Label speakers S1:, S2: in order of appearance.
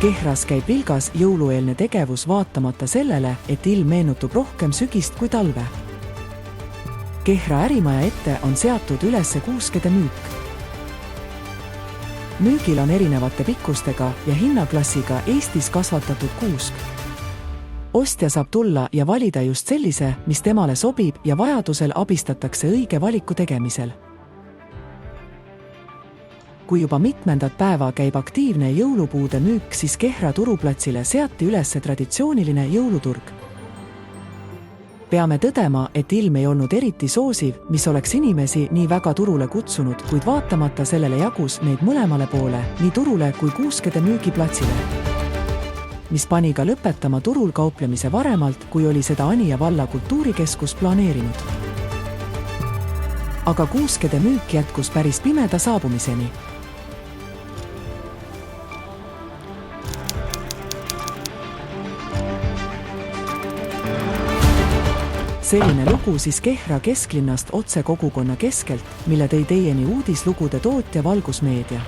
S1: Kehras käib vilgas jõulueelne tegevus vaatamata sellele, et ilm meenutub rohkem sügist kui talve. Kehra ärimaja ette on seatud ülesse kuuskede müük. Müügil on erinevate pikkustega ja hinnaklassiga Eestis kasvatatud kuusk. Ostja saab tulla ja valida just sellise, mis temale sobib ja vajadusel abistatakse õige valiku tegemisel. Kui juba mitmendat päeva käib aktiivne jõulupuude müük, siis Kehra turuplatsile seati ülesse traditsiooniline jõuluturg. Peame tõdema, et ilm ei olnud eriti soosiv, mis oleks inimesi nii väga turule kutsunud, kuid vaatamata sellele jagus neid mõlemale poole, nii turule kui kuuskede müügiplatsile, mis pani ka lõpetama turul kauplemise varemalt, kui oli seda Anija valla kultuurikeskus planeerinud. Aga kuuskede müük jätkus päris pimeda saabumiseni. Selline lugu siis Kehra kesklinnast otse kogukonna keskelt, mille tõi teieni uudislugude tootja Valgusmeedia.